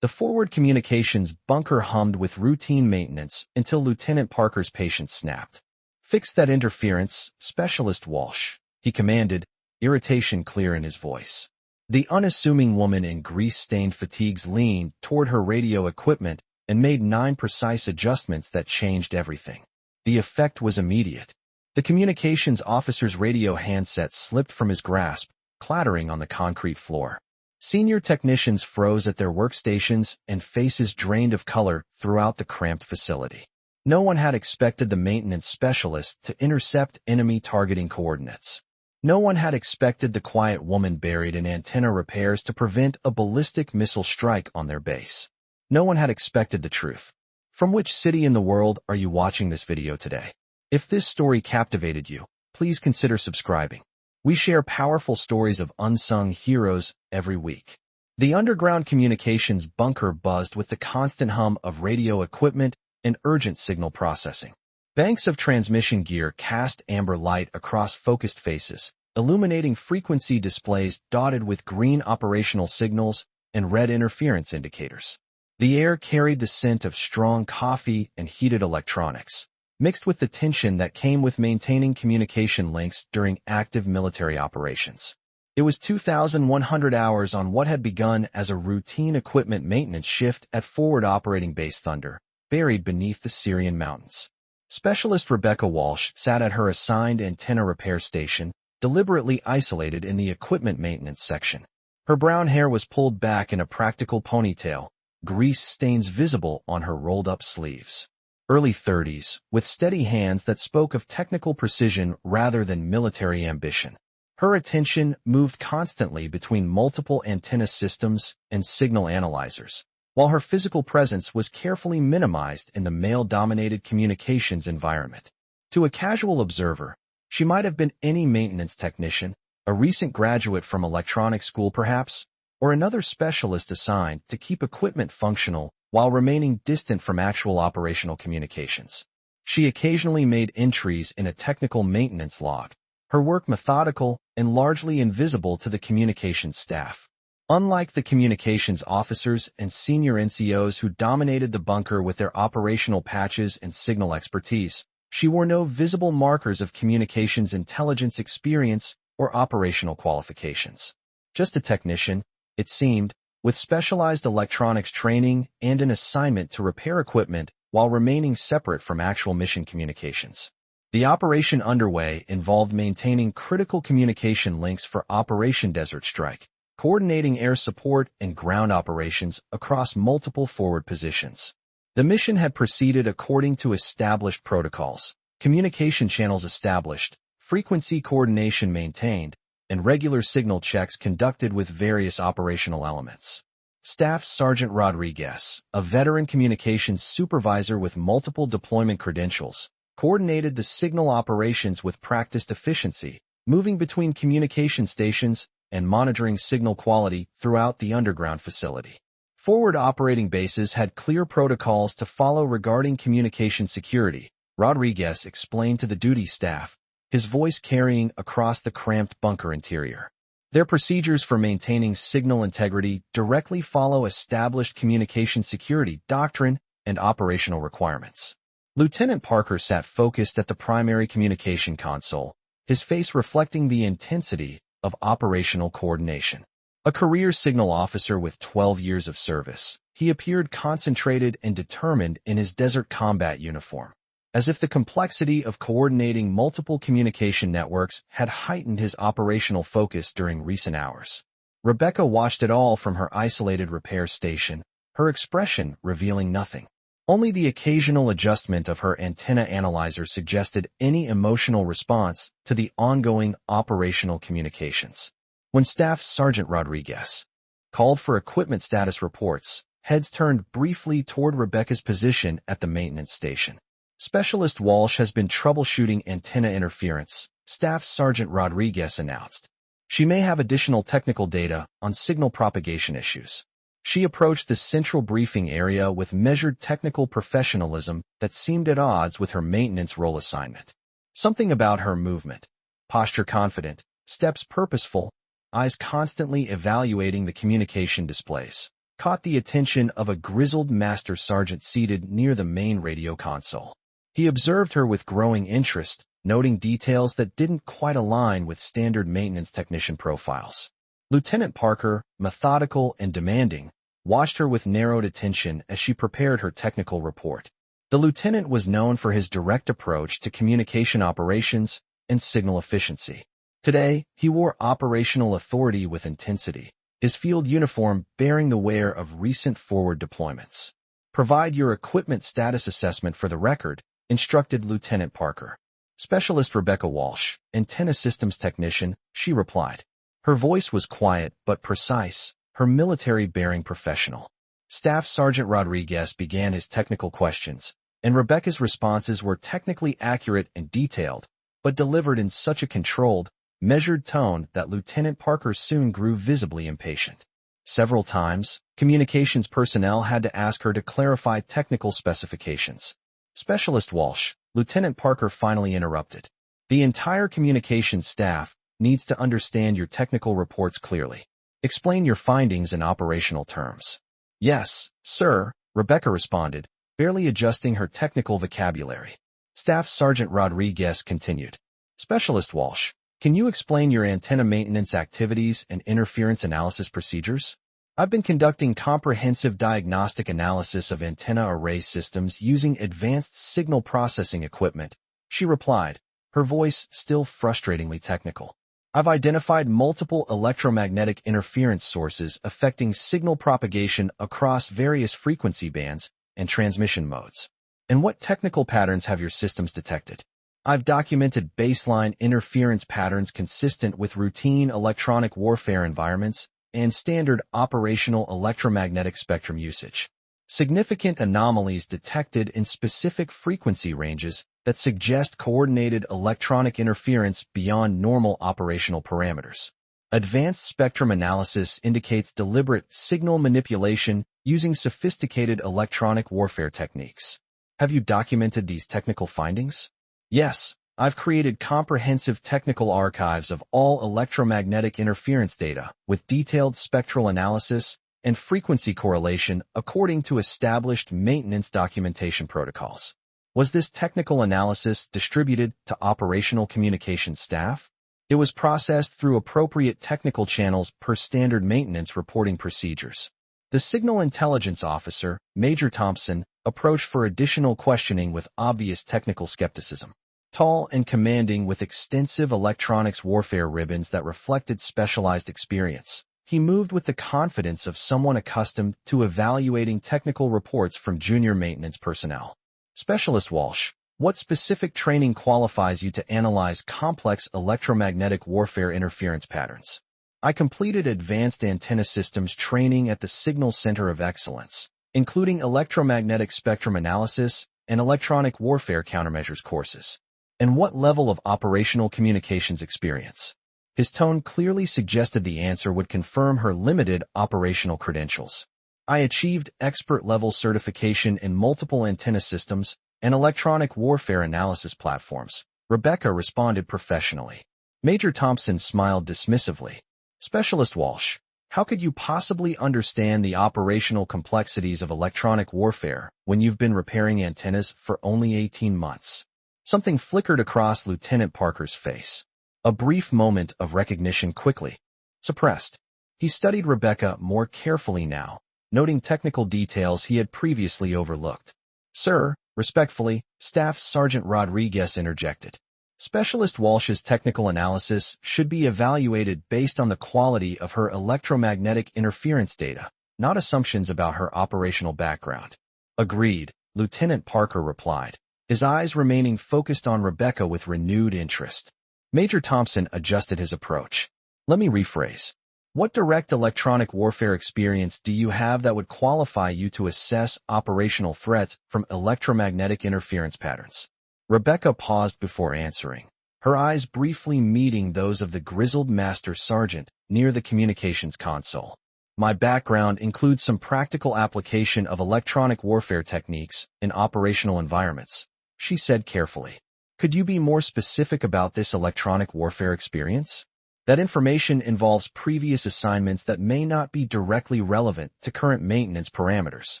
The forward communications bunker hummed with routine maintenance until Lieutenant Parker's patience snapped. "Fix that interference, Specialist Walsh," he commanded, irritation clear in his voice. The unassuming woman in grease-stained fatigues leaned toward her radio equipment and made 9 precise adjustments that changed everything. The effect was immediate. The communications officer's radio handset slipped from his grasp, clattering on the concrete floor. Senior technicians froze at their workstations and faces drained of color throughout the cramped facility. No one had expected the maintenance specialist to intercept enemy targeting coordinates. No one had expected the quiet woman buried in antenna repairs to prevent a ballistic missile strike on their base. No one had expected the truth. From which city in the world are you watching this video today? If this story captivated you, please consider subscribing. We share powerful stories of unsung heroes every week. The underground communications bunker buzzed with the constant hum of radio equipment and urgent signal processing. Banks of transmission gear cast amber light across focused faces, illuminating frequency displays dotted with green operational signals and red interference indicators. The air carried the scent of strong coffee and heated electronics, mixed with the tension that came with maintaining communication links during active military operations. It was 2,100 hours on what had begun as a routine equipment maintenance shift at Forward Operating Base Thunder, buried beneath the Syrian mountains. Specialist Rebecca Walsh sat at her assigned antenna repair station, deliberately isolated in the equipment maintenance section. Her brown hair was pulled back in a practical ponytail, grease stains visible on her rolled-up sleeves. Early 30s, with steady hands that spoke of technical precision rather than military ambition. Her attention moved constantly between multiple antenna systems and signal analyzers, while her physical presence was carefully minimized in the male-dominated communications environment. To a casual observer, she might have been any maintenance technician, a recent graduate from electronics school perhaps, or another specialist assigned to keep equipment functional while remaining distant from actual operational communications. She occasionally made entries in a technical maintenance log, her work methodical and largely invisible to the communications staff. Unlike the communications officers and senior NCOs who dominated the bunker with their operational patches and signal expertise, she wore no visible markers of communications intelligence experience or operational qualifications. Just a technician, it seemed, with specialized electronics training and an assignment to repair equipment while remaining separate from actual mission communications. The operation underway involved maintaining critical communication links for Operation Desert Strike, coordinating air support and ground operations across multiple forward positions. The mission had proceeded according to established protocols, communication channels established, frequency coordination maintained, and regular signal checks conducted with various operational elements. Staff Sergeant Rodriguez, a veteran communications supervisor with multiple deployment credentials, coordinated the signal operations with practiced efficiency, moving between communication stations and monitoring signal quality throughout the underground facility. Forward operating bases had clear protocols to follow regarding communication security, Rodriguez explained to the duty staff, his voice carrying across the cramped bunker interior. Their procedures for maintaining signal integrity directly follow established communication security doctrine and operational requirements. Lieutenant Parker sat focused at the primary communication console, his face reflecting the intensity of operational coordination. A career signal officer with 12 years of service, he appeared concentrated and determined in his desert combat uniform, as if the complexity of coordinating multiple communication networks had heightened his operational focus during recent hours. Rebecca watched it all from her isolated repair station, her expression revealing nothing. Only the occasional adjustment of her antenna analyzer suggested any emotional response to the ongoing operational communications. When Staff Sergeant Rodriguez called for equipment status reports, heads turned briefly toward Rebecca's position at the maintenance station. Specialist Walsh has been troubleshooting antenna interference, Staff Sergeant Rodriguez announced. She may have additional technical data on signal propagation issues. She approached the central briefing area with measured technical professionalism that seemed at odds with her maintenance role assignment. Something about her movement, posture confident, steps purposeful, eyes constantly evaluating the communication displays, caught the attention of a grizzled master sergeant seated near the main radio console. He observed her with growing interest, noting details that didn't quite align with standard maintenance technician profiles. Lieutenant Parker, methodical and demanding, watched her with narrowed attention as she prepared her technical report. The lieutenant was known for his direct approach to communication operations and signal efficiency. Today, he wore operational authority with intensity, his field uniform bearing the wear of recent forward deployments. "Provide your equipment status assessment for the record," instructed Lieutenant Parker. "Specialist Rebecca Walsh, antenna systems technician," she replied. Her voice was quiet but precise, her military-bearing professional. Staff Sergeant Rodriguez began his technical questions, and Rebecca's responses were technically accurate and detailed, but delivered in such a controlled, measured tone that Lieutenant Parker soon grew visibly impatient. Several times, communications personnel had to ask her to clarify technical specifications. "Specialist Walsh," Lieutenant Parker finally interrupted. "The entire communications staff needs to understand your technical reports clearly. Explain your findings in operational terms." "Yes, sir," Rebecca responded, barely adjusting her technical vocabulary. Staff Sergeant Rodriguez continued. "Specialist Walsh, can you explain your antenna maintenance activities and interference analysis procedures?" "I've been conducting comprehensive diagnostic analysis of antenna array systems using advanced signal processing equipment," she replied, her voice still frustratingly technical. "I've identified multiple electromagnetic interference sources affecting signal propagation across various frequency bands and transmission modes." "And what technical patterns have your systems detected?" "I've documented baseline interference patterns consistent with routine electronic warfare environments and standard operational electromagnetic spectrum usage. Significant anomalies detected in specific frequency ranges that suggest coordinated electronic interference beyond normal operational parameters. Advanced spectrum analysis indicates deliberate signal manipulation using sophisticated electronic warfare techniques." "Have you documented these technical findings?" "Yes, I've created comprehensive technical archives of all electromagnetic interference data with detailed spectral analysis and frequency correlation according to established maintenance documentation protocols." "Was this technical analysis distributed to operational communications staff?" "It was processed through appropriate technical channels per standard maintenance reporting procedures." The signal intelligence officer, Major Thompson, approached for additional questioning with obvious technical skepticism. Tall and commanding with extensive electronics warfare ribbons that reflected specialized experience, he moved with the confidence of someone accustomed to evaluating technical reports from junior maintenance personnel. "Specialist Walsh, what specific training qualifies you to analyze complex electromagnetic warfare interference patterns?" "I completed advanced antenna systems training at the Signal Center of Excellence, including electromagnetic spectrum analysis and electronic warfare countermeasures courses." "And what level of operational communications experience?" His tone clearly suggested the answer would confirm her limited operational credentials. "I achieved expert-level certification in multiple antenna systems and electronic warfare analysis platforms," Rebecca responded professionally. Major Thompson smiled dismissively. "Specialist Walsh, how could you possibly understand the operational complexities of electronic warfare when you've been repairing antennas for only 18 months? Something flickered across Lieutenant Parker's face. A brief moment of recognition quickly suppressed. He studied Rebecca more carefully now, noting technical details he had previously overlooked. "Sir," respectfully, Staff Sergeant Rodriguez interjected. "Specialist Walsh's technical analysis should be evaluated based on the quality of her electromagnetic interference data, not assumptions about her operational background." "Agreed," Lieutenant Parker replied, his eyes remaining focused on Rebecca with renewed interest. Major Thompson adjusted his approach. "Let me rephrase. What direct electronic warfare experience do you have that would qualify you to assess operational threats from electromagnetic interference patterns?" Rebecca paused before answering, her eyes briefly meeting those of the grizzled master sergeant near the communications console. "My background includes some practical application of electronic warfare techniques in operational environments," she said carefully. "Could you be more specific about this electronic warfare experience?" That information involves previous assignments that may not be directly relevant to current maintenance parameters.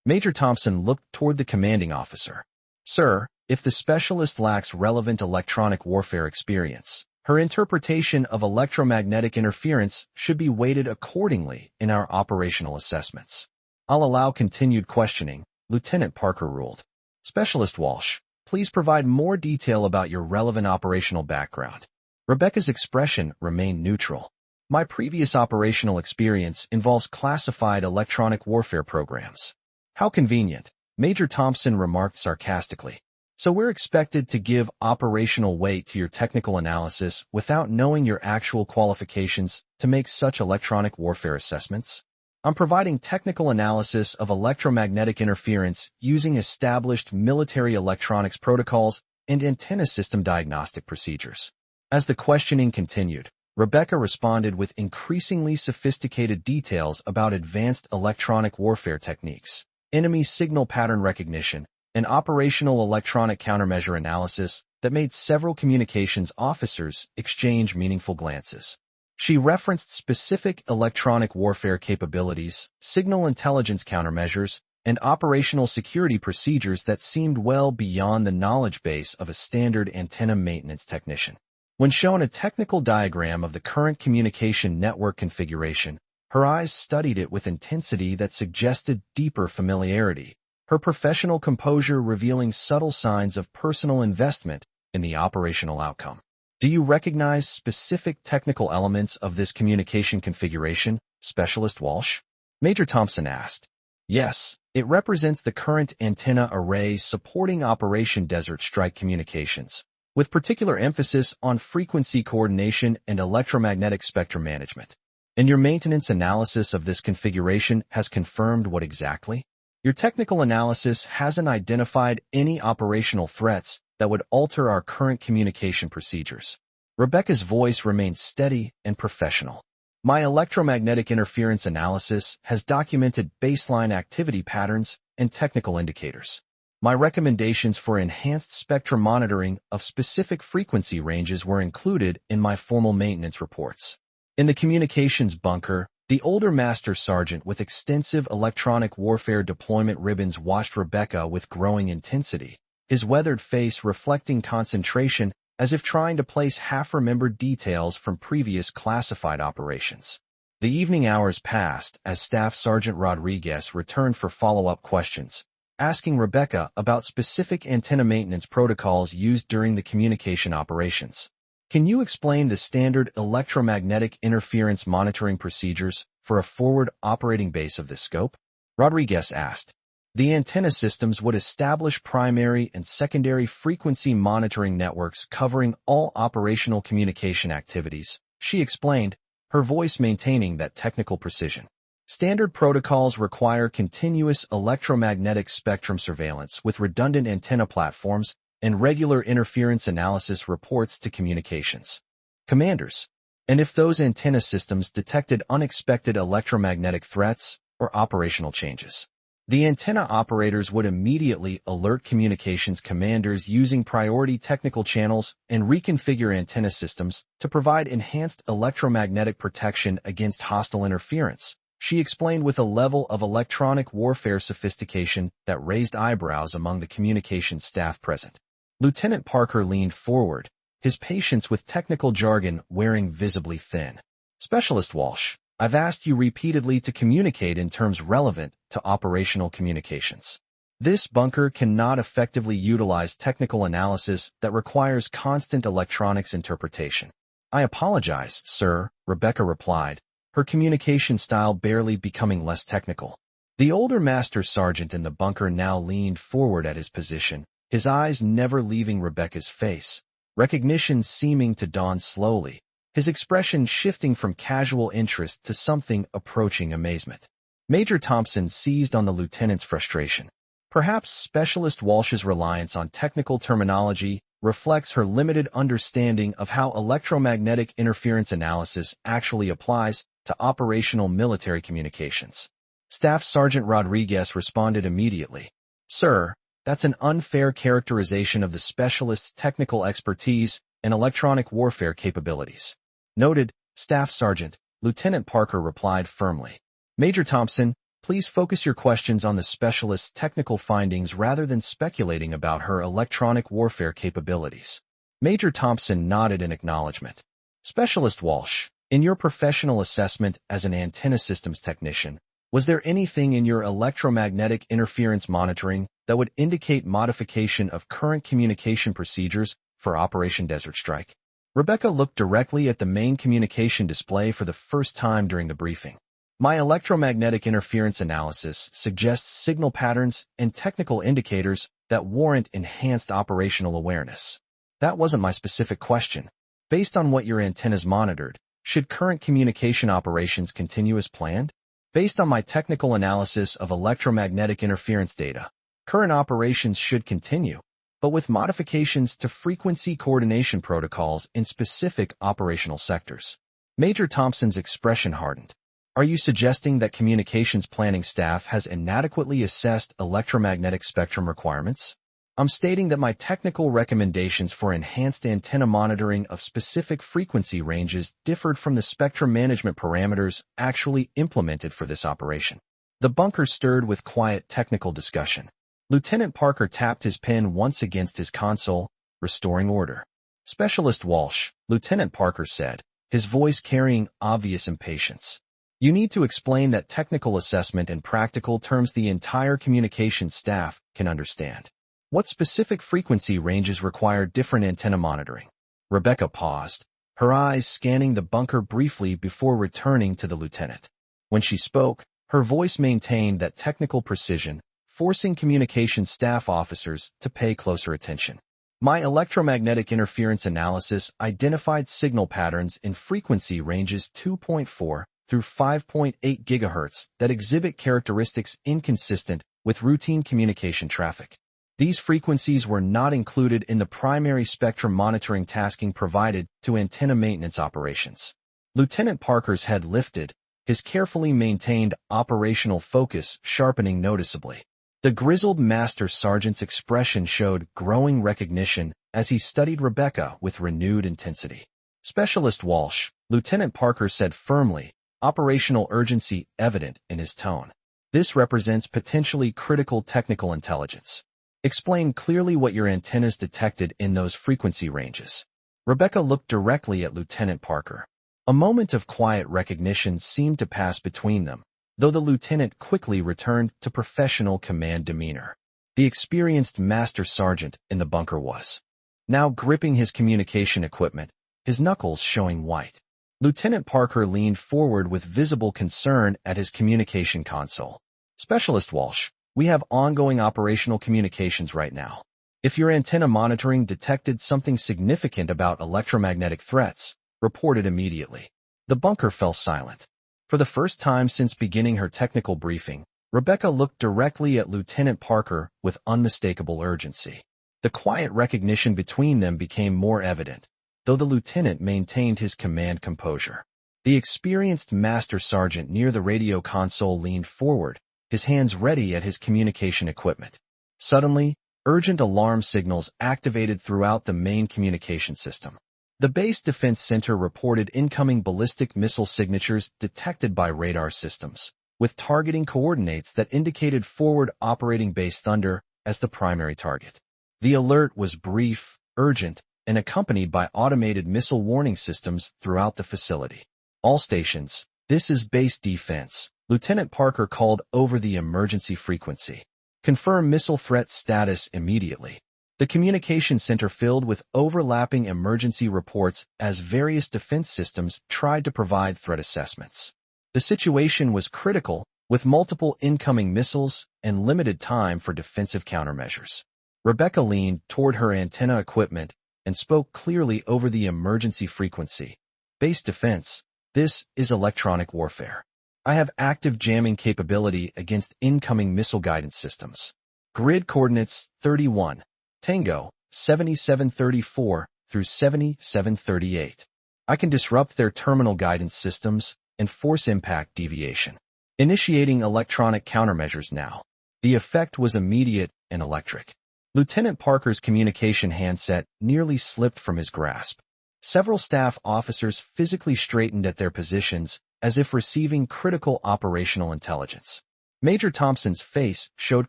Major Thompson looked toward the commanding officer. Sir, if the specialist lacks relevant electronic warfare experience, her interpretation of electromagnetic interference should be weighted accordingly in our operational assessments. I'll allow continued questioning, Lieutenant Parker ruled. Specialist Walsh, please provide more detail about your relevant operational background. Rebecca's expression remained neutral. My previous operational experience involves classified electronic warfare programs. How convenient, Major Thompson remarked sarcastically. So we're expected to give operational weight to your technical analysis without knowing your actual qualifications to make such electronic warfare assessments? I'm providing technical analysis of electromagnetic interference using established military electronics protocols and antenna system diagnostic procedures. As the questioning continued, Rebecca responded with increasingly sophisticated details about advanced electronic warfare techniques, enemy signal pattern recognition, and operational electronic countermeasure analysis that made several communications officers exchange meaningful glances. She referenced specific electronic warfare capabilities, signal intelligence countermeasures, and operational security procedures that seemed well beyond the knowledge base of a standard antenna maintenance technician. When shown a technical diagram of the current communication network configuration, her eyes studied it with intensity that suggested deeper familiarity, her professional composure revealing subtle signs of personal investment in the operational outcome. Do you recognize specific technical elements of this communication configuration, Specialist Walsh? Major Thompson asked. Yes, it represents the current antenna array supporting Operation Desert Strike communications, with particular emphasis on frequency coordination and electromagnetic spectrum management. And your maintenance analysis of this configuration has confirmed what exactly? Your technical analysis hasn't identified any operational threats that would alter our current communication procedures. Rebecca's voice remained steady and professional. My electromagnetic interference analysis has documented baseline activity patterns and technical indicators. My recommendations for enhanced spectrum monitoring of specific frequency ranges were included in my formal maintenance reports. In the communications bunker, the older master sergeant with extensive electronic warfare deployment ribbons watched Rebecca with growing intensity, his weathered face reflecting concentration as if trying to place half-remembered details from previous classified operations. The evening hours passed as Staff Sergeant Rodriguez returned for follow-up questions, asking Rebecca about specific antenna maintenance protocols used during the communication operations. Can you explain the standard electromagnetic interference monitoring procedures for a forward operating base of this scope? Rodriguez asked. The antenna systems would establish primary and secondary frequency monitoring networks covering all operational communication activities, she explained, her voice maintaining that technical precision. Standard protocols require continuous electromagnetic spectrum surveillance with redundant antenna platforms and regular interference analysis reports to communications commanders. And if those antenna systems detected unexpected electromagnetic threats or operational changes, the antenna operators would immediately alert communications commanders using priority technical channels and reconfigure antenna systems to provide enhanced electromagnetic protection against hostile interference, she explained with a level of electronic warfare sophistication that raised eyebrows among the communications staff present. Lieutenant Parker leaned forward, his patience with technical jargon wearing visibly thin. Specialist Walsh, I've asked you repeatedly to communicate in terms relevant to operational communications. This bunker cannot effectively utilize technical analysis that requires constant electronics interpretation. I apologize, sir, Rebecca replied, her communication style barely becoming less technical. The older master sergeant in the bunker now leaned forward at his position, his eyes never leaving Rebecca's face, recognition seeming to dawn slowly, his expression shifting from casual interest to something approaching amazement. Major Thompson seized on the lieutenant's frustration. Perhaps Specialist Walsh's reliance on technical terminology reflects her limited understanding of how electromagnetic interference analysis actually applies to operational military communications. Staff Sergeant Rodriguez responded immediately. Sir, that's an unfair characterization of the specialist's technical expertise and electronic warfare capabilities. Noted, Staff Sergeant, Lieutenant Parker replied firmly. Major Thompson, please focus your questions on the specialist's technical findings rather than speculating about her electronic warfare capabilities. Major Thompson nodded in acknowledgement. Specialist Walsh, in your professional assessment as an antenna systems technician, was there anything in your electromagnetic interference monitoring that would indicate modification of current communication procedures for Operation Desert Strike? Rebecca looked directly at the main communication display for the first time during the briefing. My electromagnetic interference analysis suggests signal patterns and technical indicators that warrant enhanced operational awareness. That wasn't my specific question. Based on what your antennas monitored, should current communication operations continue as planned? Based on my technical analysis of electromagnetic interference data, current operations should continue, but with modifications to frequency coordination protocols in specific operational sectors. Major Thompson's expression hardened. Are you suggesting that communications planning staff has inadequately assessed electromagnetic spectrum requirements? I'm stating that my technical recommendations for enhanced antenna monitoring of specific frequency ranges differed from the spectrum management parameters actually implemented for this operation. The bunker stirred with quiet technical discussion. Lieutenant Parker tapped his pen once against his console, restoring order. Specialist Walsh, Lieutenant Parker said, his voice carrying obvious impatience. You need to explain that technical assessment in practical terms the entire communications staff can understand. What specific frequency ranges require different antenna monitoring? Rebecca paused, her eyes scanning the bunker briefly before returning to the lieutenant. When she spoke, her voice maintained that technical precision, forcing communications staff officers to pay closer attention. My electromagnetic interference analysis identified signal patterns in frequency ranges 2.4 through 5.8 GHz that exhibit characteristics inconsistent with routine communication traffic. These frequencies were not included in the primary spectrum monitoring tasking provided to antenna maintenance operations. Lieutenant Parker's head lifted, his carefully maintained operational focus sharpening noticeably. The grizzled master sergeant's expression showed growing recognition as he studied Rebecca with renewed intensity. Specialist Walsh, Lieutenant Parker said firmly, operational urgency evident in his tone. This represents potentially critical technical intelligence. Explain clearly what your antennas detected in those frequency ranges. Rebecca looked directly at Lieutenant Parker. A moment of quiet recognition seemed to pass between them, though the lieutenant quickly returned to professional command demeanor. The experienced master sergeant in the bunker was now gripping his communication equipment, his knuckles showing white. Lieutenant Parker leaned forward with visible concern at his communication console. Specialist Walsh, we have ongoing operational communications right now. If your antenna monitoring detected something significant about electromagnetic threats, report it immediately. The bunker fell silent. For the first time since beginning her technical briefing, Rebecca looked directly at Lieutenant Parker with unmistakable urgency. The quiet recognition between them became more evident, though the lieutenant maintained his command composure. The experienced master sergeant near the radio console leaned forward, his hands ready at his communication equipment. Suddenly, urgent alarm signals activated throughout the main communication system. The Base Defense Center reported incoming ballistic missile signatures detected by radar systems, with targeting coordinates that indicated forward operating Base Thunder as the primary target. The alert was brief, urgent, and accompanied by automated missile warning systems throughout the facility. All stations, this is base defense. Lieutenant Parker called over the emergency frequency. Confirm missile threat status immediately. The communication center filled with overlapping emergency reports as various defense systems tried to provide threat assessments. The situation was critical, with multiple incoming missiles and limited time for defensive countermeasures. Rebecca leaned toward her antenna equipment and spoke clearly over the emergency frequency. Base defense, this is electronic warfare. I have active jamming capability against incoming missile guidance systems. Grid coordinates 31, Tango, 7734 through 7738. I can disrupt their terminal guidance systems and force impact deviation. Initiating electronic countermeasures now. The effect was immediate and electric. Lieutenant Parker's communication handset nearly slipped from his grasp. Several staff officers physically straightened at their positions as if receiving critical operational intelligence. Major Thompson's face showed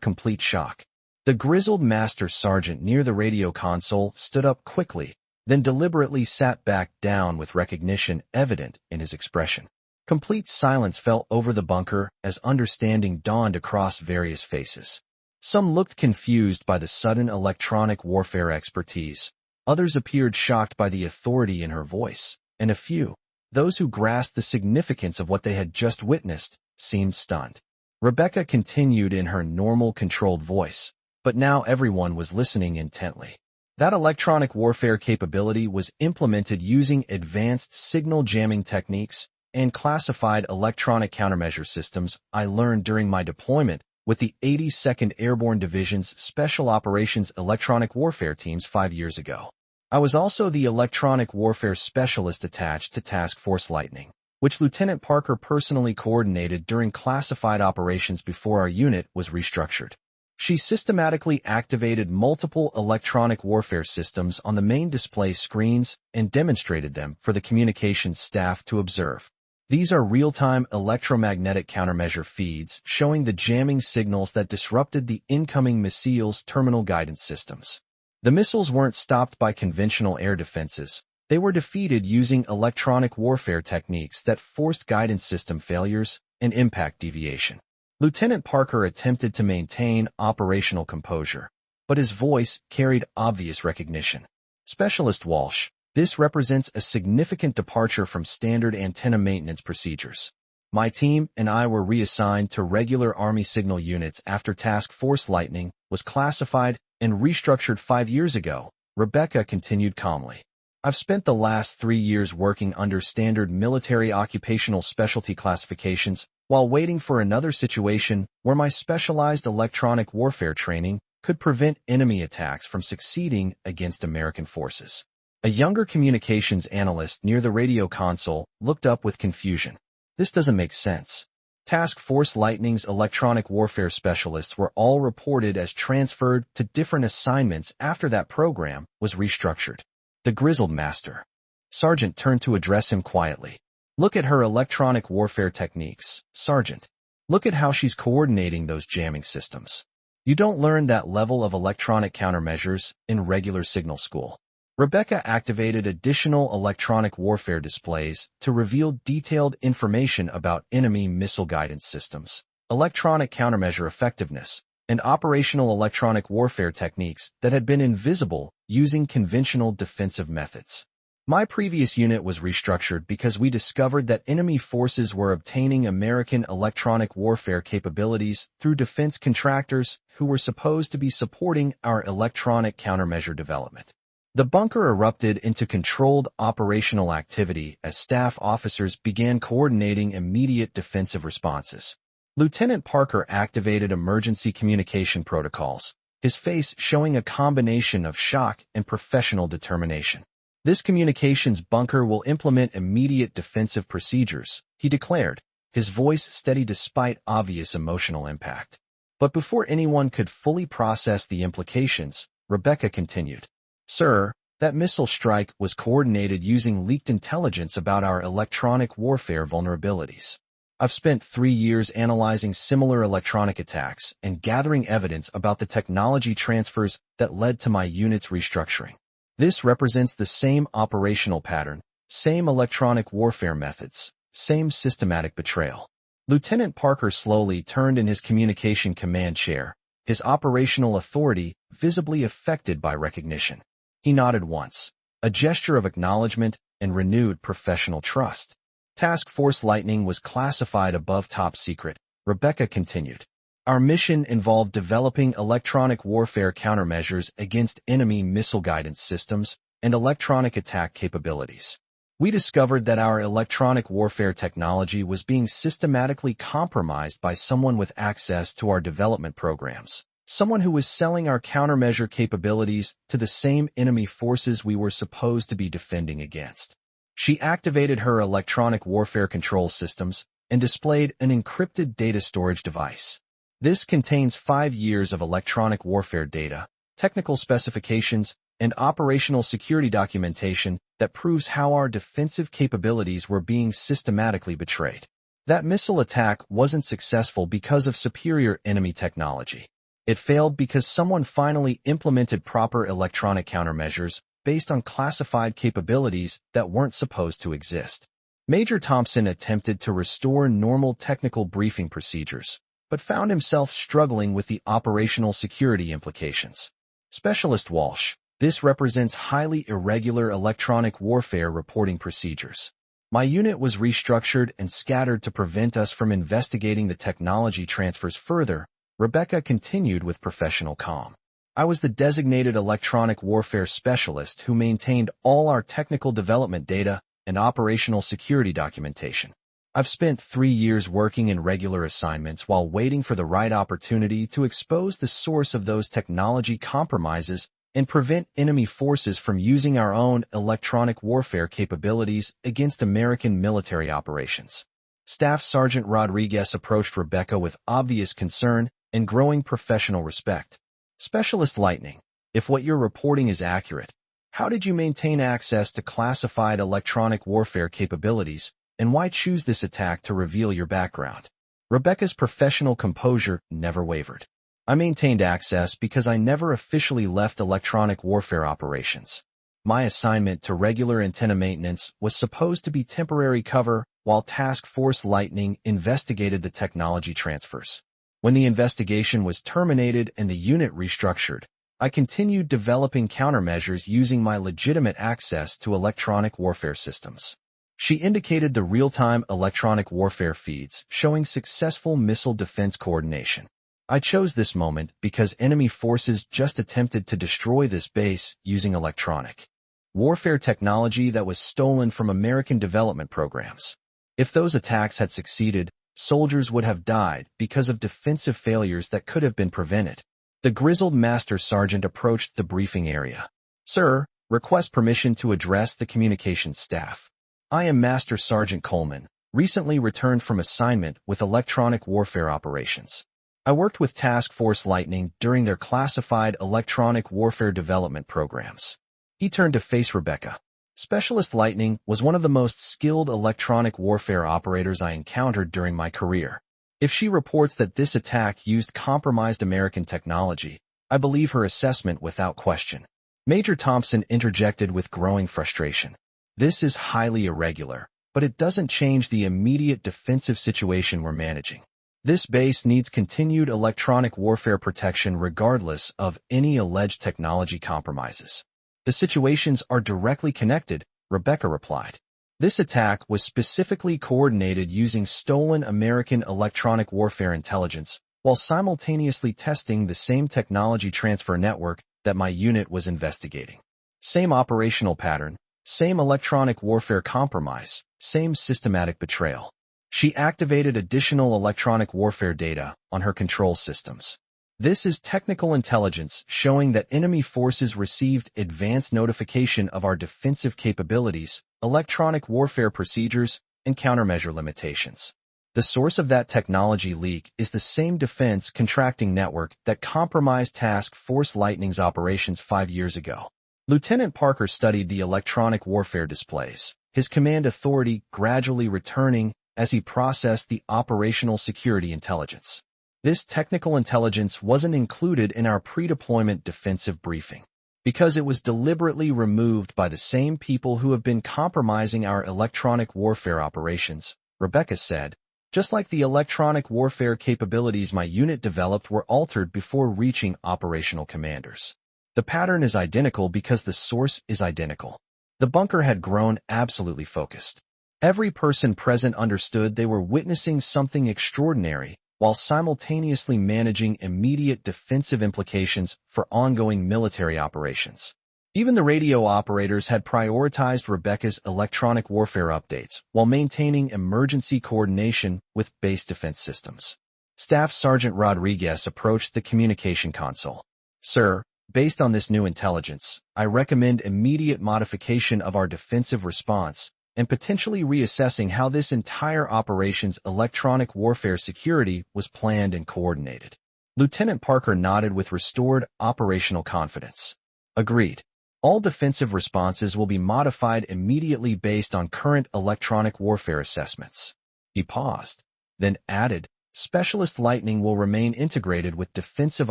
complete shock. The grizzled master sergeant near the radio console stood up quickly, then deliberately sat back down with recognition evident in his expression. Complete silence fell over the bunker as understanding dawned across various faces. Some looked confused by the sudden electronic warfare expertise. Others appeared shocked by the authority in her voice, and a few, those who grasped the significance of what they had just witnessed, seemed stunned. Rebecca continued in her normal, controlled voice, but now everyone was listening intently. That electronic warfare capability was implemented using advanced signal jamming techniques and classified electronic countermeasure systems I learned during my deployment with the 82nd Airborne Division's Special Operations Electronic Warfare Teams 5 years ago. I was also the electronic warfare specialist attached to Task Force Lightning, which Lieutenant Parker personally coordinated during classified operations before our unit was restructured. She systematically activated multiple electronic warfare systems on the main display screens and demonstrated them for the communications staff to observe. These are real-time electromagnetic countermeasure feeds showing the jamming signals that disrupted the incoming missiles' terminal guidance systems. The missiles weren't stopped by conventional air defenses. They were defeated using electronic warfare techniques that forced guidance system failures and impact deviation. Lieutenant Parker attempted to maintain operational composure, but his voice carried obvious recognition. Specialist Walsh, this represents a significant departure from standard antenna maintenance procedures. My team and I were reassigned to regular Army signal units after Task Force Lightning was classified and restructured 5 years ago, Rebecca continued calmly. I've spent the last 3 years working under standard military occupational specialty classifications while waiting for another situation where my specialized electronic warfare training could prevent enemy attacks from succeeding against American forces. A younger communications analyst near the radio console looked up with confusion. This doesn't make sense. Task Force Lightning's electronic warfare specialists were all reported as transferred to different assignments after that program was restructured. The grizzled master sergeant turned to address him quietly. Look at her electronic warfare techniques, Sergeant. Look at how she's coordinating those jamming systems. You don't learn that level of electronic countermeasures in regular signal school. Rebecca activated additional electronic warfare displays to reveal detailed information about enemy missile guidance systems, electronic countermeasure effectiveness, and operational electronic warfare techniques that had been invisible using conventional defensive methods. My previous unit was restructured because we discovered that enemy forces were obtaining American electronic warfare capabilities through defense contractors who were supposed to be supporting our electronic countermeasure development. The bunker erupted into controlled operational activity as staff officers began coordinating immediate defensive responses. Lieutenant Parker activated emergency communication protocols, his face showing a combination of shock and professional determination. This communications bunker will implement immediate defensive procedures, he declared, his voice steady despite obvious emotional impact. But before anyone could fully process the implications, Rebecca continued. Sir, that missile strike was coordinated using leaked intelligence about our electronic warfare vulnerabilities. I've spent 3 years analyzing similar electronic attacks and gathering evidence about the technology transfers that led to my unit's restructuring. This represents the same operational pattern, same electronic warfare methods, same systematic betrayal. Lieutenant Parker slowly turned in his communication command chair, his operational authority visibly affected by recognition. He nodded once, a gesture of acknowledgement and renewed professional trust. Task Force Lightning was classified above top secret, Rebecca continued. Our mission involved developing electronic warfare countermeasures against enemy missile guidance systems and electronic attack capabilities. We discovered that our electronic warfare technology was being systematically compromised by someone with access to our development programs, someone who was selling our countermeasure capabilities to the same enemy forces we were supposed to be defending against. She activated her electronic warfare control systems and displayed an encrypted data storage device. This contains 5 years of electronic warfare data, technical specifications, and operational security documentation that proves how our defensive capabilities were being systematically betrayed. That missile attack wasn't successful because of superior enemy technology. It failed because someone finally implemented proper electronic countermeasures based on classified capabilities that weren't supposed to exist. Major Thompson attempted to restore normal technical briefing procedures, but found himself struggling with the operational security implications. Specialist Walsh, this represents highly irregular electronic warfare reporting procedures. My unit was restructured and scattered to prevent us from investigating the technology transfers further. Rebecca continued with professional calm. I was the designated electronic warfare specialist who maintained all our technical development data and operational security documentation. I've spent 3 years working in regular assignments while waiting for the right opportunity to expose the source of those technology compromises and prevent enemy forces from using our own electronic warfare capabilities against American military operations. Staff Sergeant Rodriguez approached Rebecca with obvious concern and growing professional respect. Specialist Lightning, if what you're reporting is accurate, how did you maintain access to classified electronic warfare capabilities, and why choose this attack to reveal your background? Rebecca's professional composure never wavered. I maintained access because I never officially left electronic warfare operations. My assignment to regular antenna maintenance was supposed to be temporary cover while Task Force Lightning investigated the technology transfers. When the investigation was terminated and the unit restructured, I continued developing countermeasures using my legitimate access to electronic warfare systems. She indicated the real-time electronic warfare feeds showing successful missile defense coordination. I chose this moment because enemy forces just attempted to destroy this base using electronic warfare technology that was stolen from American development programs. If those attacks had succeeded, soldiers would have died because of defensive failures that could have been prevented. The grizzled Master Sergeant approached the briefing area. Sir, request permission to address the communications staff. I am Master Sergeant Coleman, recently returned from assignment with electronic warfare operations. I worked with Task Force Lightning during their classified electronic warfare development programs. He turned to face Rebecca. Specialist Lightning was one of the most skilled electronic warfare operators I encountered during my career. If she reports that this attack used compromised American technology, I believe her assessment without question. Major Thompson interjected with growing frustration. This is highly irregular, but it doesn't change the immediate defensive situation we're managing. This base needs continued electronic warfare protection regardless of any alleged technology compromises. The situations are directly connected, Rebecca replied. This attack was specifically coordinated using stolen American electronic warfare intelligence while simultaneously testing the same technology transfer network that my unit was investigating. Same operational pattern, same electronic warfare compromise, same systematic betrayal. She activated additional electronic warfare data on her control systems. This is technical intelligence showing that enemy forces received advanced notification of our defensive capabilities, electronic warfare procedures, and countermeasure limitations. The source of that technology leak is the same defense contracting network that compromised Task Force Lightning's operations 5 years ago. Lieutenant Parker studied the electronic warfare displays, his command authority gradually returning as he processed the operational security intelligence. This technical intelligence wasn't included in our pre-deployment defensive briefing because it was deliberately removed by the same people who have been compromising our electronic warfare operations, Rebecca said. Just like the electronic warfare capabilities my unit developed were altered before reaching operational commanders. The pattern is identical because the source is identical. The bunker had grown absolutely focused. Every person present understood they were witnessing something extraordinary while simultaneously managing immediate defensive implications for ongoing military operations. Even the radio operators had prioritized Rebecca's electronic warfare updates while maintaining emergency coordination with base defense systems. Staff Sergeant Rodriguez approached the communication console. Sir, based on this new intelligence, I recommend immediate modification of our defensive response and potentially reassessing how this entire operation's electronic warfare security was planned and coordinated. Lieutenant Parker nodded with restored operational confidence. Agreed. All defensive responses will be modified immediately based on current electronic warfare assessments. He paused, then added, Specialist Lightning will remain integrated with defensive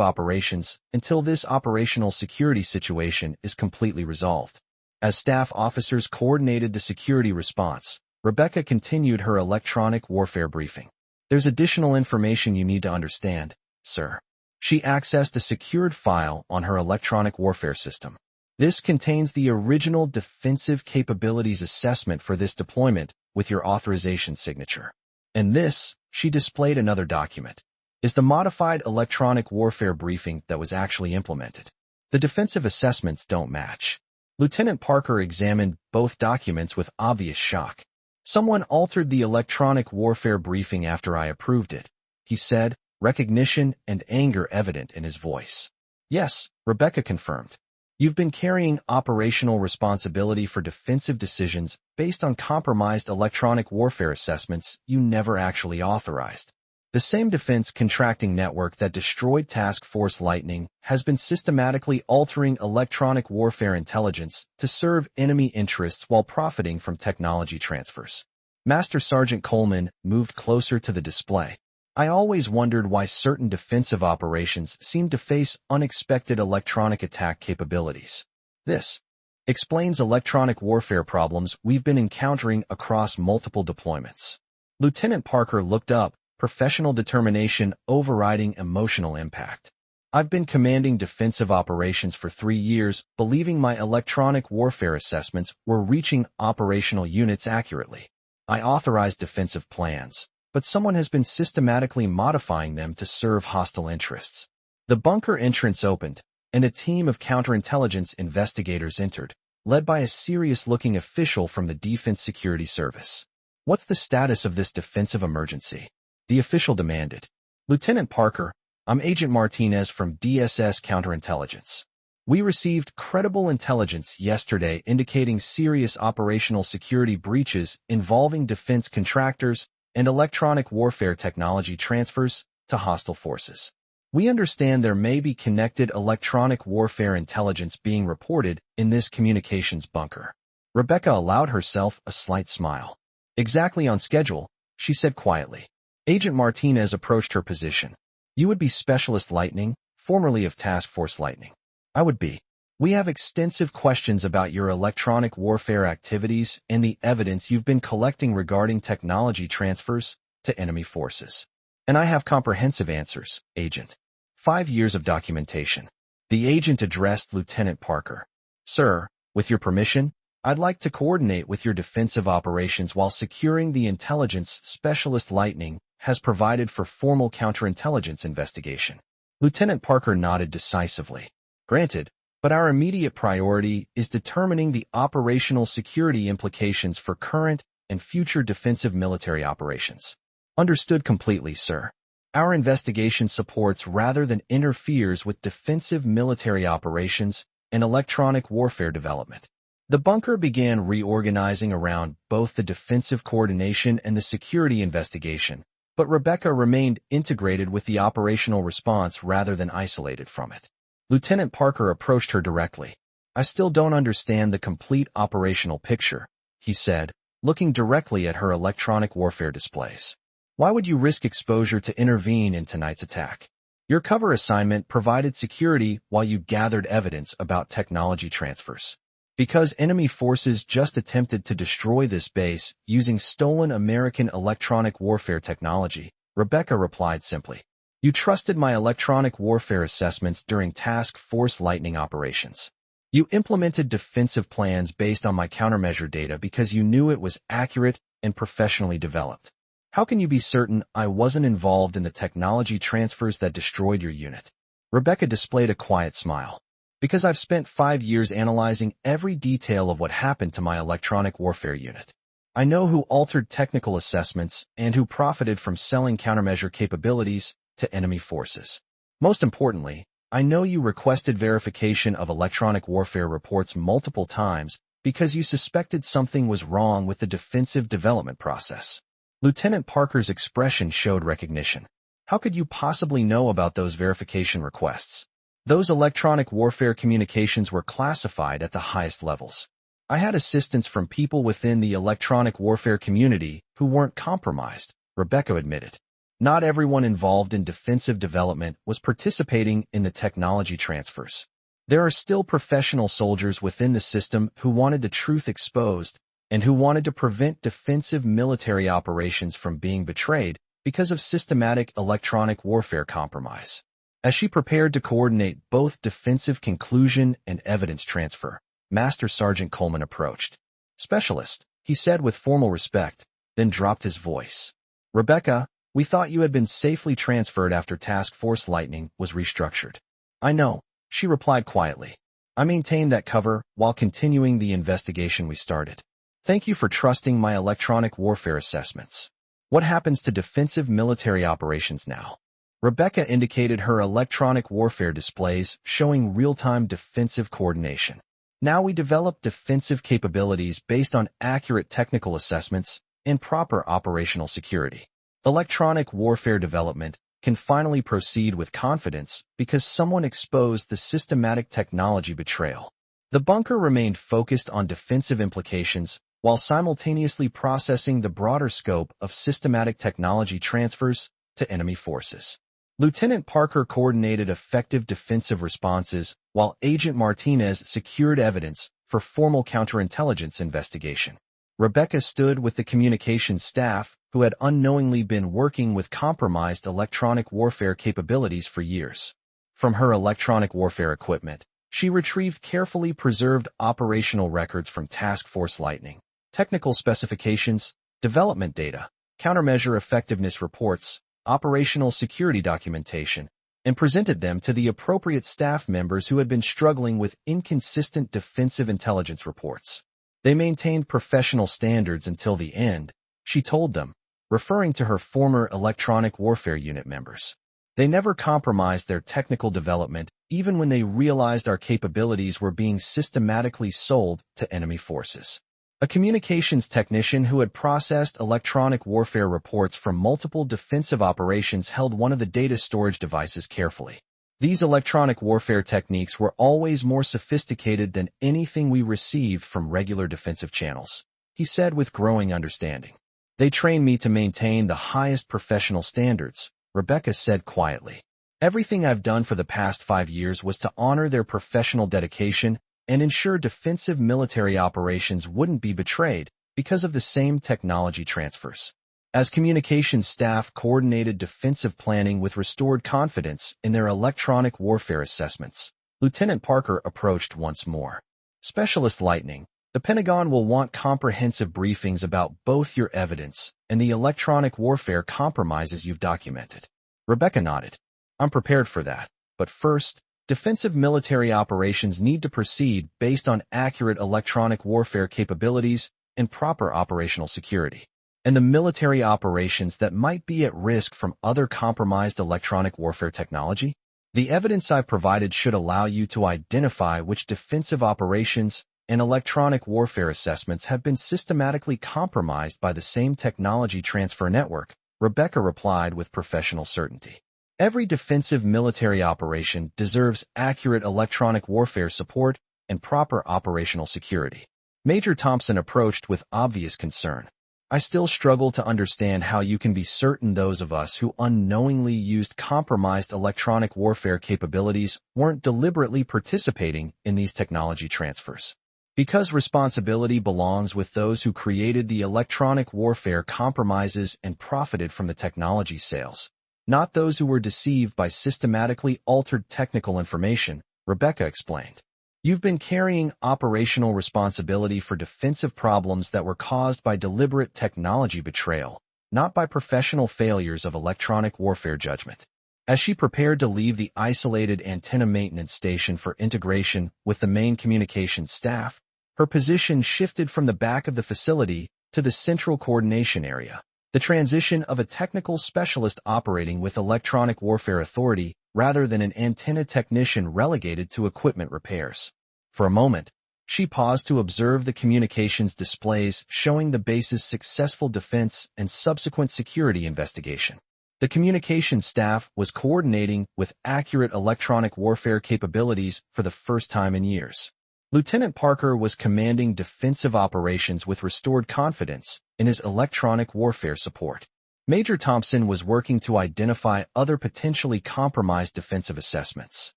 operations until this operational security situation is completely resolved. As staff officers coordinated the security response, Rebecca continued her electronic warfare briefing. There's additional information you need to understand, sir. She accessed a secured file on her electronic warfare system. This contains the original defensive capabilities assessment for this deployment with your authorization signature. And this, she displayed another document, is the modified electronic warfare briefing that was actually implemented. The defensive assessments don't match. Lieutenant Parker examined both documents with obvious shock. Someone altered the electronic warfare briefing after I approved it, he said, recognition and anger evident in his voice. Yes, Rebecca confirmed. You've been carrying operational responsibility for defensive decisions based on compromised electronic warfare assessments you never actually authorized. The same defense contracting network that destroyed Task Force Lightning has been systematically altering electronic warfare intelligence to serve enemy interests while profiting from technology transfers. Master Sergeant Coleman moved closer to the display. I always wondered why certain defensive operations seem to face unexpected electronic attack capabilities. This explains electronic warfare problems we've been encountering across multiple deployments. Lieutenant Parker looked up, professional determination overriding emotional impact. I've been commanding defensive operations for 3 years, believing my electronic warfare assessments were reaching operational units accurately. I authorized defensive plans, but someone has been systematically modifying them to serve hostile interests. The bunker entrance opened, and a team of counterintelligence investigators entered, led by a serious-looking official from the Defense Security Service. What's the status of this defensive emergency? The official demanded. Lieutenant Parker, I'm Agent Martinez from DSS Counterintelligence. We received credible intelligence yesterday indicating serious operational security breaches involving defense contractors and electronic warfare technology transfers to hostile forces. We understand there may be connected electronic warfare intelligence being reported in this communications bunker. Rebecca allowed herself a slight smile. Exactly on schedule, she said quietly. Agent Martinez approached her position. You would be Specialist Lightning, formerly of Task Force Lightning. I would be. We have extensive questions about your electronic warfare activities and the evidence you've been collecting regarding technology transfers to enemy forces. And I have comprehensive answers, Agent. 5 years of documentation. The agent addressed Lieutenant Parker. Sir, with your permission, I'd like to coordinate with your defensive operations while securing the intelligence Specialist Lightning has provided for formal counterintelligence investigation. Lieutenant Parker nodded decisively. Granted, but our immediate priority is determining the operational security implications for current and future defensive military operations. Understood completely, sir. Our investigation supports rather than interferes with defensive military operations and electronic warfare development. The bunker began reorganizing around both the defensive coordination and the security investigation, but Rebecca remained integrated with the operational response rather than isolated from it. Lieutenant Parker approached her directly. I still don't understand the complete operational picture, he said, looking directly at her electronic warfare displays. Why would you risk exposure to intervene in tonight's attack? Your cover assignment provided security while you gathered evidence about technology transfers. Because enemy forces just attempted to destroy this base using stolen American electronic warfare technology, Rebecca replied simply. You trusted my electronic warfare assessments during Task Force Lightning operations. You implemented defensive plans based on my countermeasure data because you knew it was accurate and professionally developed. How can you be certain I wasn't involved in the technology transfers that destroyed your unit? Rebecca displayed a quiet smile. Because I've spent 5 years analyzing every detail of what happened to my electronic warfare unit. I know who altered technical assessments and who profited from selling countermeasure capabilities to enemy forces. Most importantly, I know you requested verification of electronic warfare reports multiple times because you suspected something was wrong with the defensive development process. Lieutenant Parker's expression showed recognition. How could you possibly know about those verification requests? Those electronic warfare communications were classified at the highest levels. I had assistance from people within the electronic warfare community who weren't compromised, Rebecca admitted. Not everyone involved in defensive development was participating in the technology transfers. There are still professional soldiers within the system who wanted the truth exposed and who wanted to prevent defensive military operations from being betrayed because of systematic electronic warfare compromise. As she prepared to coordinate both defensive conclusion and evidence transfer, Master Sergeant Coleman approached. "Specialist," he said with formal respect, then dropped his voice. "Rebecca, we thought you had been safely transferred after Task Force Lightning was restructured." "I know," she replied quietly. "I maintained that cover while continuing the investigation we started. Thank you for trusting my electronic warfare assessments. What happens to defensive military operations now?" Rebecca indicated her electronic warfare displays showing real-time defensive coordination. "Now we develop defensive capabilities based on accurate technical assessments and proper operational security. Electronic warfare development can finally proceed with confidence because someone exposed the systematic technology betrayal." The bunker remained focused on defensive implications while simultaneously processing the broader scope of systematic technology transfers to enemy forces. Lieutenant Parker coordinated effective defensive responses while Agent Martinez secured evidence for formal counterintelligence investigation. Rebecca stood with the communications staff who had unknowingly been working with compromised electronic warfare capabilities for years. From her electronic warfare equipment, she retrieved carefully preserved operational records from Task Force Lightning, technical specifications, development data, countermeasure effectiveness reports, operational security documentation, and presented them to the appropriate staff members who had been struggling with inconsistent defensive intelligence reports. They maintained professional standards until the end, she told them, referring to her former electronic warfare unit members. They never compromised their technical development even when they realized our capabilities were being systematically sold to enemy forces. A communications technician who had processed electronic warfare reports from multiple defensive operations held one of the data storage devices carefully. "These electronic warfare techniques were always more sophisticated than anything we received from regular defensive channels," he said with growing understanding. "They trained me to maintain the highest professional standards," Rebecca said quietly. "Everything I've done for the past 5 years was to honor their professional dedication and ensure defensive military operations wouldn't be betrayed because of the same technology transfers." As communications staff coordinated defensive planning with restored confidence in their electronic warfare assessments, Lieutenant Parker approached once more. "Specialist Lightning, the Pentagon will want comprehensive briefings about both your evidence and the electronic warfare compromises you've documented." Rebecca nodded. "I'm prepared for that, but first, defensive military operations need to proceed based on accurate electronic warfare capabilities and proper operational security. And the military operations that might be at risk from other compromised electronic warfare technology? The evidence I've provided should allow you to identify which defensive operations and electronic warfare assessments have been systematically compromised by the same technology transfer network," Rebecca replied with professional certainty. "Every defensive military operation deserves accurate electronic warfare support and proper operational security." Major Thompson approached with obvious concern. "I still struggle to understand how you can be certain those of us who unknowingly used compromised electronic warfare capabilities weren't deliberately participating in these technology transfers. Because responsibility belongs with those who created the electronic warfare compromises and profited from the technology sales, not those who were deceived by systematically altered technical information," Rebecca explained. "You've been carrying operational responsibility for defensive problems that were caused by deliberate technology betrayal, not by professional failures of electronic warfare judgment." As she prepared to leave the isolated antenna maintenance station for integration with the main communications staff, her position shifted from the back of the facility to the central coordination area. The transition of a technical specialist operating with electronic warfare authority rather than an antenna technician relegated to equipment repairs. For a moment, she paused to observe the communications displays showing the base's successful defense and subsequent security investigation. The communications staff was coordinating with accurate electronic warfare capabilities for the first time in years. Lieutenant Parker was commanding defensive operations with restored confidence in his electronic warfare support. Major Thompson was working to identify other potentially compromised defensive assessments.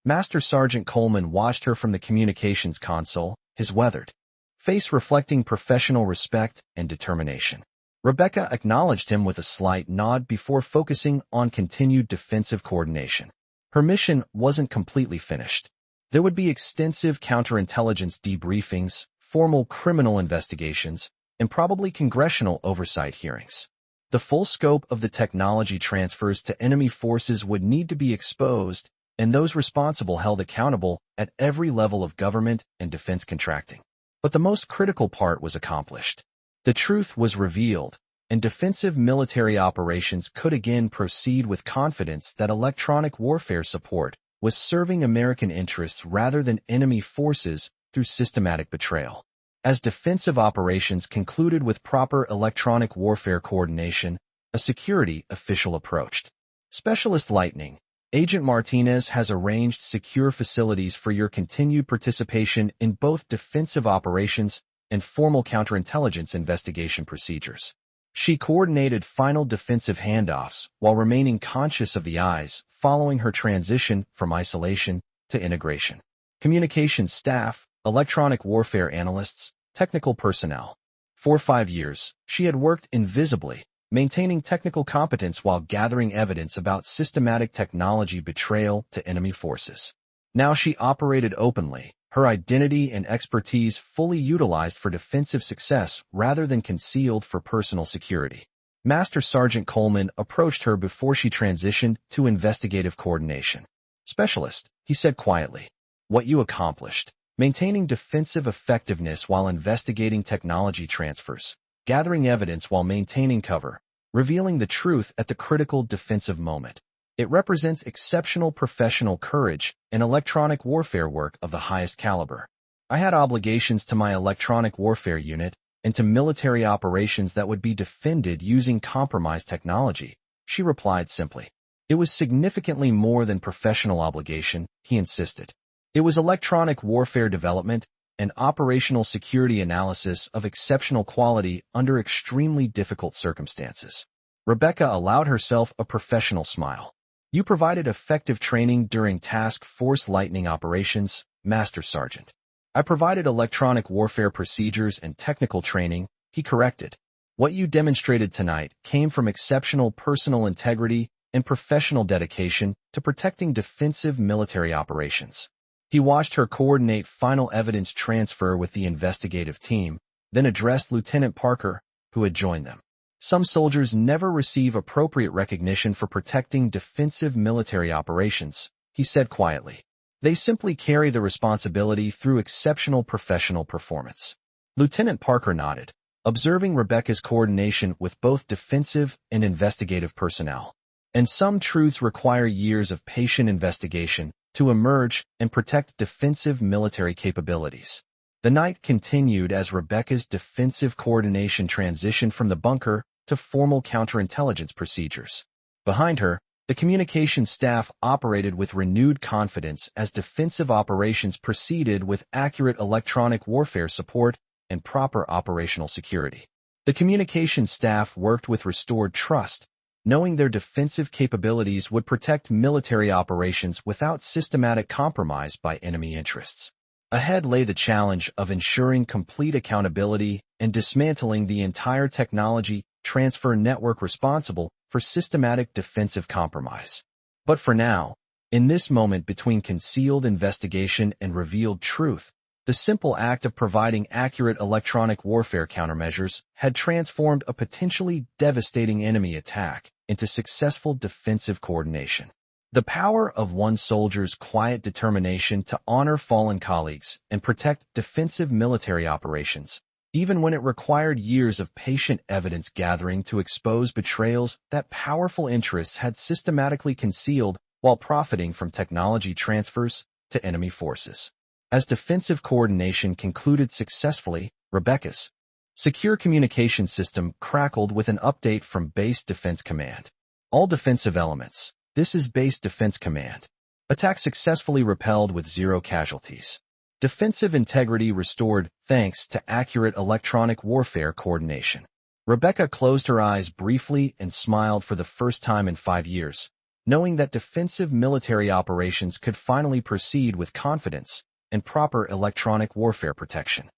Master Sergeant Coleman watched her from the communications console, his weathered face reflecting professional respect and determination. Rebecca acknowledged him with a slight nod before focusing on continued defensive coordination. Her mission wasn't completely finished. There would be extensive counterintelligence debriefings, formal criminal investigations, and probably congressional oversight hearings. The full scope of the technology transfers to enemy forces would need to be exposed, and those responsible held accountable at every level of government and defense contracting. But the most critical part was accomplished. The truth was revealed, and defensive military operations could again proceed with confidence that electronic warfare support was serving American interests rather than enemy forces through systematic betrayal. As defensive operations concluded with proper electronic warfare coordination, a security official approached. Specialist Lightning, Agent Martinez has arranged secure facilities for your continued participation in both defensive operations and formal counterintelligence investigation procedures. She coordinated final defensive handoffs while remaining conscious of the eyes following her transition from isolation to integration. Communications staff, electronic warfare analysts, technical personnel. For 5 years, she had worked invisibly, maintaining technical competence while gathering evidence about systematic technology betrayal to enemy forces. Now she operated openly, her identity and expertise fully utilized for defensive success rather than concealed for personal security. Master Sergeant Coleman approached her before she transitioned to investigative coordination. Specialist, he said quietly, what you accomplished, maintaining defensive effectiveness while investigating technology transfers, gathering evidence while maintaining cover, revealing the truth at the critical defensive moment. It represents exceptional professional courage and electronic warfare work of the highest caliber. I had obligations to my electronic warfare unit and to military operations that would be defended using compromised technology, she replied simply. It was significantly more than professional obligation, he insisted. It was electronic warfare development and operational security analysis of exceptional quality under extremely difficult circumstances. Rebecca allowed herself a professional smile. You provided effective training during Task Force Lightning operations, Master Sergeant. I provided electronic warfare procedures and technical training, he corrected. What you demonstrated tonight came from exceptional personal integrity and professional dedication to protecting defensive military operations. He watched her coordinate final evidence transfer with the investigative team, then addressed Lieutenant Parker, who had joined them. Some soldiers never receive appropriate recognition for protecting defensive military operations, he said quietly. They simply carry the responsibility through exceptional professional performance. Lieutenant Parker nodded, observing Rebecca's coordination with both defensive and investigative personnel. And some truths require years of patient investigation to emerge and protect defensive military capabilities. The night continued as Rebecca's defensive coordination transitioned from the bunker to formal counterintelligence procedures. Behind her, the communications staff operated with renewed confidence as defensive operations proceeded with accurate electronic warfare support and proper operational security. The communications staff worked with restored trust, knowing their defensive capabilities would protect military operations without systematic compromise by enemy interests. Ahead lay the challenge of ensuring complete accountability and dismantling the entire technology transfer network responsible for systematic defensive compromise. But for now, in this moment between concealed investigation and revealed truth, the simple act of providing accurate electronic warfare countermeasures had transformed a potentially devastating enemy attack into successful defensive coordination. The power of one soldier's quiet determination to honor fallen colleagues and protect defensive military operations, even when it required years of patient evidence gathering to expose betrayals that powerful interests had systematically concealed while profiting from technology transfers to enemy forces. As defensive coordination concluded successfully, Rebecca's secure communication system crackled with an update from Base Defense Command. All defensive elements. This is base defense command. Attack successfully repelled with 0 casualties. Defensive integrity restored thanks to accurate electronic warfare coordination. Rebecca closed her eyes briefly and smiled for the first time in 5 years, knowing that defensive military operations could finally proceed with confidence and proper electronic warfare protection.